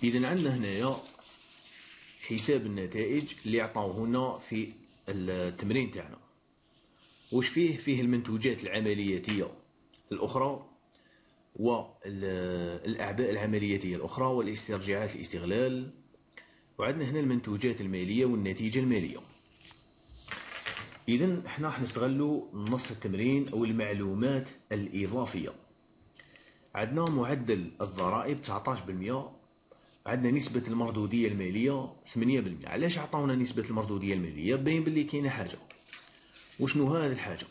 إذا عندنا هنايا حساب النتائج اللي عطاوهولنا في التمرين تاعنا. واش فيه المنتوجات العملياتية الأخرى والأعباء العملياتية الأخرى والاسترجاعات الاستغلال، وعندنا هنا المنتوجات المالية والنتيجة المالية. إذن احنا راح نستغلوا نص التمرين أو المعلومات الإضافية. عندنا معدل الضرائب 19%، عندنا نسبة المردودية المالية 8%. علاش عطاونا نسبة المردودية المالية؟ باين بلي كاينة حاجة. وشنو هذه الحاجة؟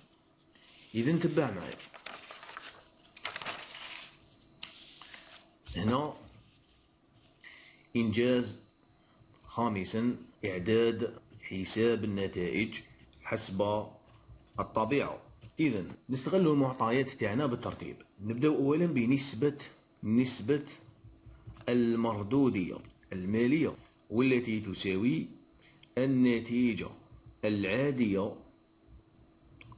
إذا تبع معايا هنا. إنجاز خامسا، إعداد حساب النتائج حسب الطبيعة. إذا نستغل المعطيات تاعنا بالترتيب. نبدأ أولا بنسبة المردودية المالية، والتي تساوي النتيجة العادية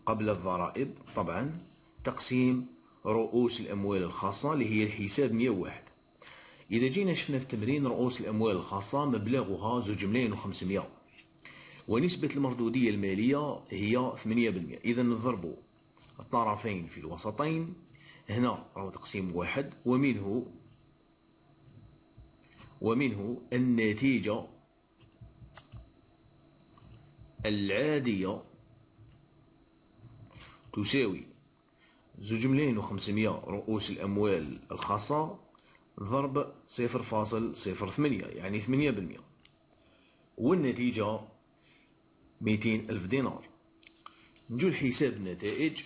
قبل الضرائب طبعا تقسيم رؤوس الأموال الخاصة اللي هي الحساب 101. إذا جينا شفنا في التمرين رؤوس الأموال الخاصة مبلغها 2,500، ونسبة المردودية المالية هي 8%. إذا نضرب الطرفين في الوسطين، هنا راهو تقسيم 1، ومنه النتيجة العادية تساوي 2,500 رؤوس الأموال الخاصة ضرب 0.08 يعني 8%، والنتيجة 200,000 دينار. نجو لحساب النتائج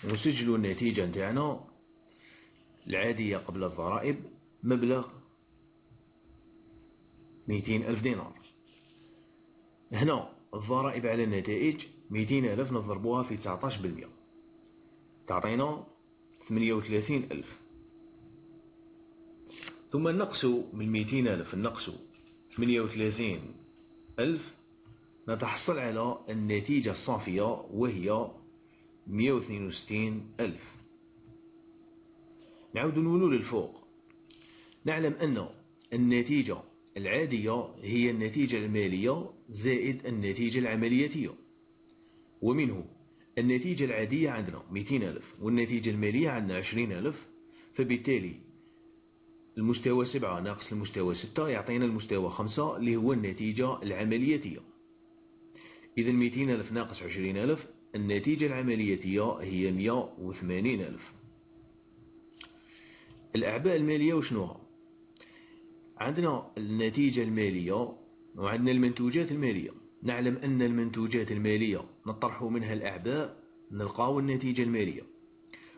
ونسجلوا النتيجة نتاعنا العادية قبل الضرائب مبلغ 200,000 دينار. هنا الضرائب على النتائج 200,000 نضربوها في 19% تعطينا 38,000. ثم نقصوا من 200,000 نقصوا 38,000 نتحصل على النتيجة الصافية وهي 162,000. نعود نولو للفوق. نعلم أن النتيجة العادية هي النتيجة المالية زائد النتيجة العملياتية، ومنه النتيجة العادية عندنا 200,000 والنتيجة المالية عندنا 20,000، فبالتالي المستوى 7 ناقص المستوى 6 يعطينا المستوى 5 اللي هو النتيجة العملياتية. إذا 200,000 ناقص 20,000 النتيجة العملياتية هي 180,000. الأعباء المالية وشنوها؟ عندنا النتيجة المالية وعندنا المنتوجات المالية. نعلم أن المنتوجات المالية نطرح منها الأعباء نلقاو النتيجة المالية،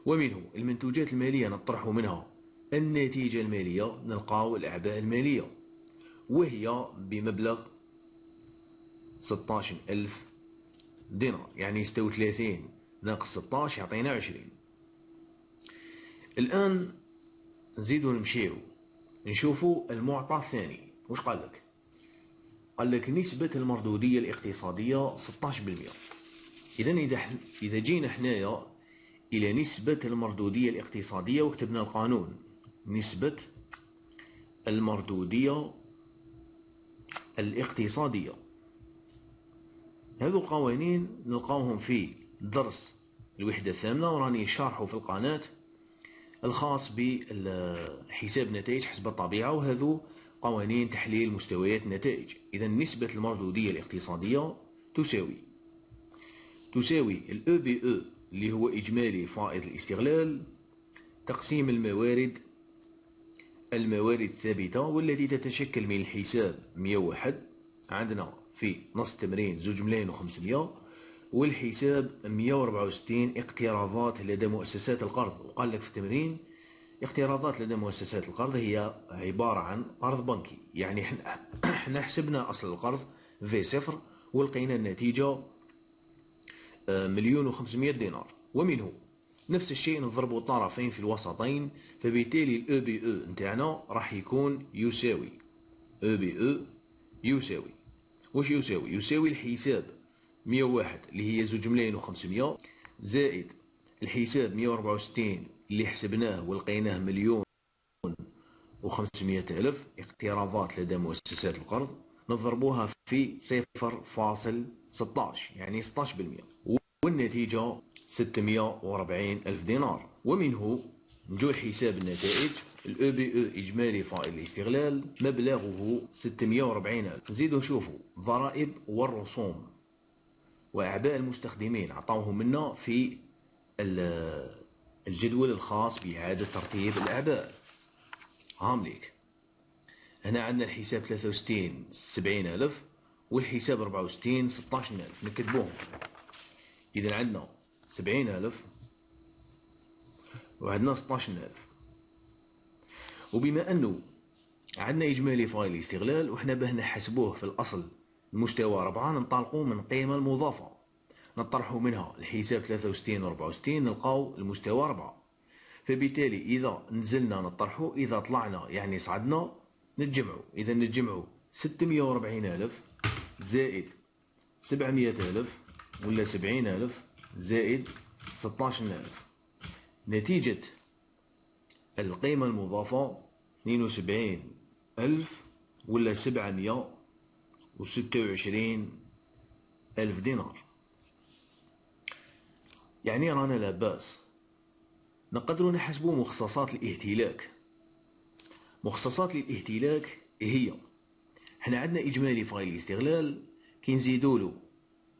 ومنه المنتوجات المالية نطرح منها النتيجة المالية نلقاو الأعباء المالية، وهي بمبلغ 16,000 دينار، يعني يستوي 30 ناقص 16 يعطينا 20. الآن نزيدو نمشيو نشوفوا المعطى الثاني. واش قال لك؟ قال لك نسبة المردودية الاقتصادية 16%. إذا جينا حنايا إلى نسبة المردودية الاقتصادية وكتبنا القانون نسبة المردودية الاقتصادية، هذو القوانين نلقاوهم في درس الوحدة الثامنة، وراني شارحه في القناة الخاص بحساب نتائج حسب الطبيعة، وهذو قوانين تحليل مستويات النتائج. إذا نسبة المردودية الاقتصادية تساوي ال EBE اللي هو إجمالي فائض الاستغلال تقسيم الموارد الثابتة، والتي تتشكل من الحساب 101 عندنا في نص التمرين 2,500، والحساب 164 اقتراضات لدى مؤسسات القرض. وقال لك في التمرين اقتراضات لدى مؤسسات القرض هي عبارة عن قرض بنكي، يعني احنا حسبنا أصل القرض V0 ولقينا النتيجة 1,500,000 دينار، ومنه نفس الشيء نضربوا الطرفين في الوسطين، فبالتالي ال EBE نتاعنا راح يكون يساوي EBE يساوي واش يساوي الحساب 101 اللي هي 2,500 زائد الحساب 164 اللي حسبناه ولقيناه 1,500,000 و500 ألف اقتراضات لدى مؤسسات القرض، نضربوها في 0.16 يعني 16%، والنتيجة 640 ألف دينار. ومنه نجو حساب النتائج. الأو بي أو إجمالي فائض الاستغلال مبلغه 640 ألف. نزيدو نشوفوا ضرائب والرسوم وأعباء المستخدمين عطاوهم منا في الجدول الخاص بإعادة ترتيب الأعباء. هامليك هنا عندنا الحساب 63 70 ألف والحساب 64 16 ألف، نكتبوهم. إذا عندنا 70 ألف وعندنا 16 ألف. وبما أنه عندنا إجمالي فايل الاستغلال وإحنا باه نحسبوه في الأصل المستوى 4، ننطلقوا من القيمة المضافة، نطرحوا منها الحساب 63 و 64 نلقاو المستوى 4. فبالتالي إذا نزلنا نطرحوا، إذا طلعنا يعني صعدنا نتجمعوا. إذا نتجمعوا 640 ألف زائد 700 ألف ولا 70 ألف زائد 16 ألف، نتيجة القيمة المضافة 72 ألف ولا 726 ألف دينار. يعني رانا لاباس نقدروا نحسبوا مخصصات الاهتلاك. مخصصات الاهتلاك هي، حنا عندنا إجمالي فايل الاستغلال كي نزيدولو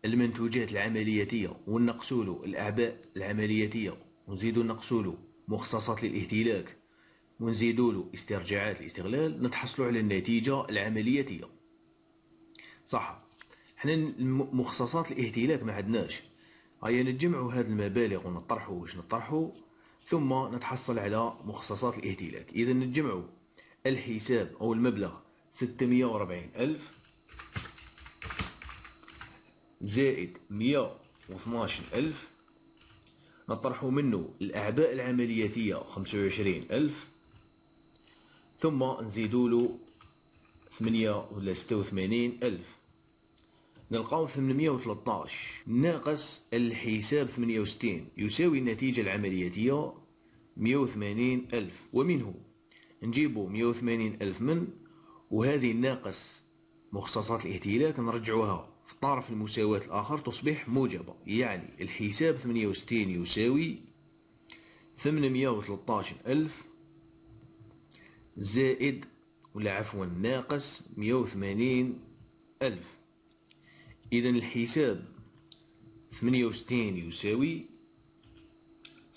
المنتوجات العملياتية ونقصولو الأعباء العملياتية ونزيدو نقصولو مخصصات للاهتلاك ونزيدولو استرجاعات الاستغلال، نتحصلوا على النتيجة العملياتية. صح، حنا مخصصات الاهتلاك ما عندناش. هيا نتجمعوا هاد المبالغ ونطرحوا واش نطرحوا، ثم نتحصل على مخصصات الاهتلاك. إذا نتجمعوا الحساب أو المبلغ 640 ألف زائد 112 ألف، نطرحوا منه الأعباء العملياتية 25 ألف، ثم نزيدوا له 8 ولا 86 ألف، نلقاو 813 ناقص الحساب 68 يساوي النتيجة العملياتية 180 ألف. ومنه نجيبو 180 ألف من، وهذه ناقص مخصصات الاهتلاك نرجعوها في طرف المساواة الآخر تصبح موجبة. يعني الحساب 68 يساوي 813 ألف زائد ولا عفوا ناقص 180 ألف. إذا الحساب 68 يساوي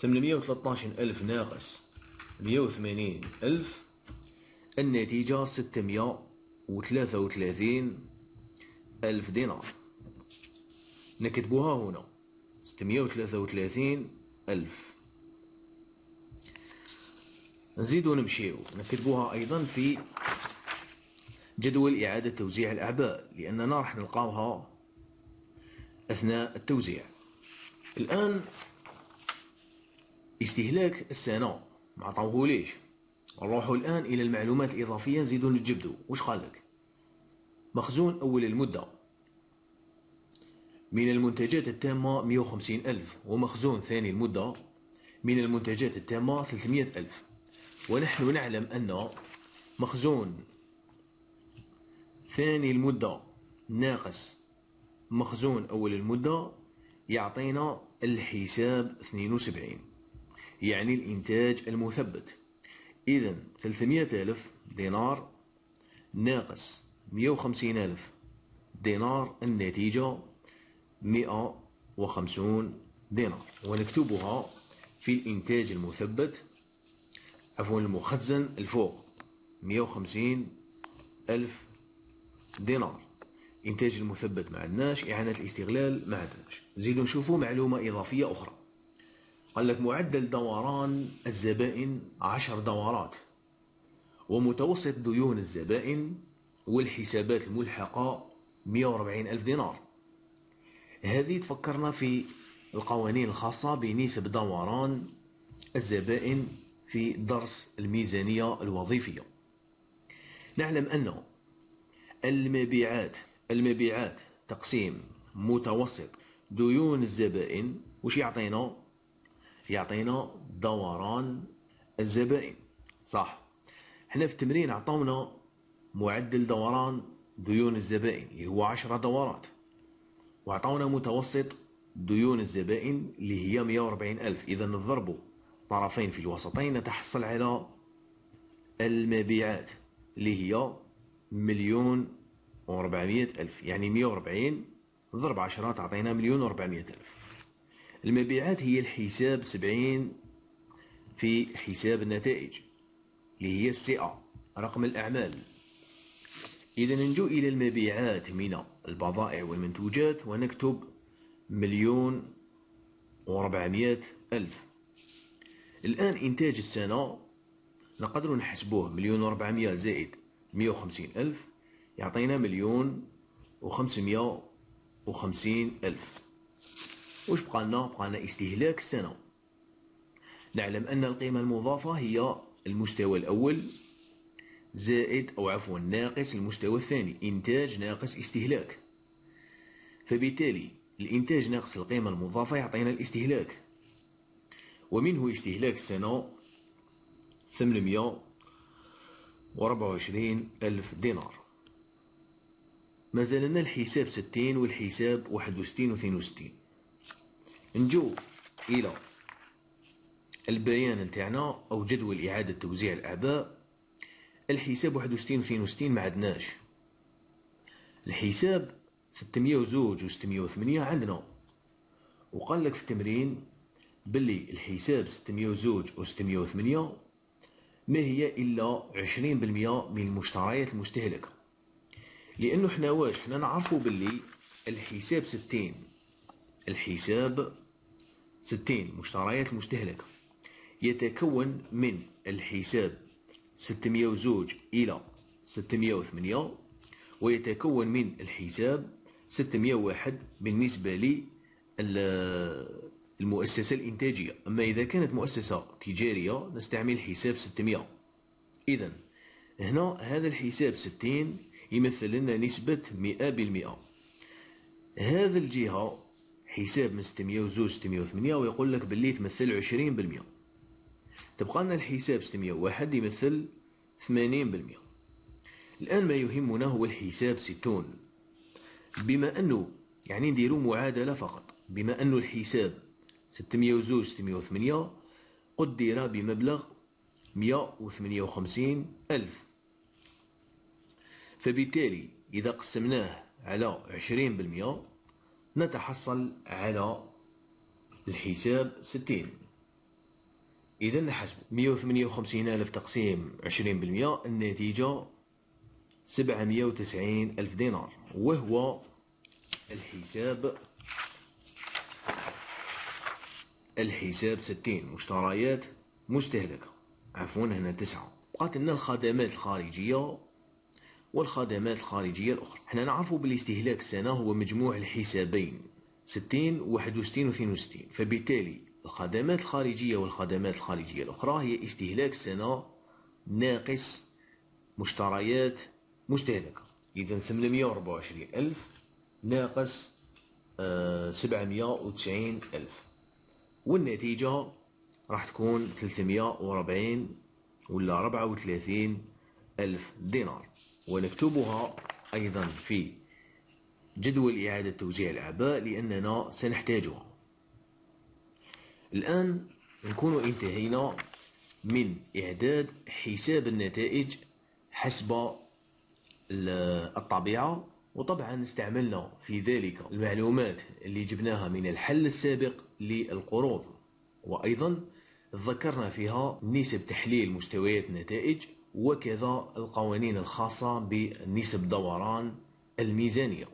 813 ألف ناقص 180 ألف، النتيجة 633 ألف دينار. نكتبوها هنا 633 ألف. نزيدو نمشيو نكتبوها أيضا في جدول إعادة توزيع الأعباء، لأننا راح نلقاوها أثناء التوزيع. الآن استهلاك السنة ما عطاوهوليش، نروحو الآن إلى المعلومات الإضافية نزيدو نتجبدو. واش قالك؟ مخزون أول المدة من المنتجات التامة 150 ألف، ومخزون ثاني المدة من المنتجات التامة 300 ألف. ونحن نعلم أن مخزون ثاني المدة ناقص مخزون أول المدة يعطينا الحساب 72، يعني الإنتاج المثبت. إذن 300 ألف دينار ناقص 150 ألف دينار، النتيجة 150 دينار. ونكتبها في الإنتاج المثبت، عفوا المخزن الفوق 150 ألف دينار. إنتاج المثبت ما عندناش، إعانة الاستغلال ما عندناش. نزيدو نشوفو معلومة إضافية أخرى. قال لك معدل دوران الزبائن 10 دورات، ومتوسط ديون الزبائن والحسابات الملحقة 140 ألف دينار. هذه تفكرنا في القوانين الخاصة بنسب دوران الزبائن في درس الميزانية الوظيفية. نعلم أن المبيعات تقسيم متوسط ديون الزبائن وش يعطينا دوران الزبائن. صح، احنا في التمرين عطونا معدل دوران ديون الزبائن اللي هو 10 دورات، وعطونا متوسط ديون الزبائن اللي هي 140 ألف. إذا نضرب طرفين في الوسطين نتحصل على المبيعات اللي هي 1,400,000. يعني 140 ضرب 10 تعطينا 1,400,000. المبيعات هي الحساب 70 في حساب النتائج اللي هي الCA، رقم الأعمال. إذا نجو إلى المبيعات من البضائع والمنتوجات ونكتب 1,400,000. الآن إنتاج السنة نقدر نحسبوه 1,400,000 زائد 150,000 يعطينا 1,550,000. وش بقالنا؟ بقالنا استهلاك السنة. نعلم أن القيمة المضافة هي المستوى الأول زائد أو عفوا ناقص المستوى الثاني، إنتاج ناقص استهلاك. فبالتالي الإنتاج ناقص القيمة المضافة يعطينا الاستهلاك، ومنه استهلاك السنة 824,000 دينار. ما زال لنا الحساب 60 والحساب 61 و 62. نجو إلى البيان نتاعنا أو جدول إعادة توزيع الأعباء. الحساب 61 و 62 ما عندناش. الحساب 602 و 608 عندنا، وقال لك في التمرين باللي الحساب 602 و 608 ما هي إلا 20% من المشتريات المستهلكة. لأنه حنا واش حنا نعرفوا باللي الحساب 60 مشتريات المستهلكة يتكون من الحساب 602 إلى 608، ويتكون من الحساب 601 بالنسبة للمؤسسة الإنتاجية. أما إذا كانت مؤسسة تجارية نستعمل حساب 600. إذن هنا هذا الحساب 60 يمثل لنا نسبة 100%. هذا الجهة حساب من 602 608 ويقول لك باللي تمثل 20%. تبقى لنا الحساب 601 يمثل 80%. الآن ما يهمنا هو الحساب 60. بما أنه يعني نديرو معادلة فقط، بما أنه الحساب 602 608 قدر بمبلغ 158,000، فبالتالي إذا قسمناه على 20% نتحصل على الحساب 60. إذا نحسب 158,000 تقسيم 20%، النتيجة 790,000 دينار، وهو الحساب 60 مشتريات مستهلكة. عفوا هنا 9. بقات لنا الخدمات الخارجية والخدمات الخارجية الأخرى. حنا نعرفوا بالاستهلاك السنة هو مجموع الحسابين 60 و 61 و 62، فبالتالي الخدمات الخارجية والخدمات الخارجية الأخرى هي استهلاك السنة ناقص مشتريات مستهلكة. إذا 824,000 ناقص 790,000، والنتيجة راح تكون 340 ولا 34,000 دينار، ونكتبها أيضا في جدول إعادة توزيع الأعباء لأننا سنحتاجها. الآن نكون انتهينا من إعداد حساب النتائج حسب الطبيعة، وطبعا استعملنا في ذلك المعلومات اللي جبناها من الحل السابق للقروض، وأيضا ذكرنا فيها نسب تحليل مستويات النتائج وكذا القوانين الخاصة بنسب دوران الميزانية.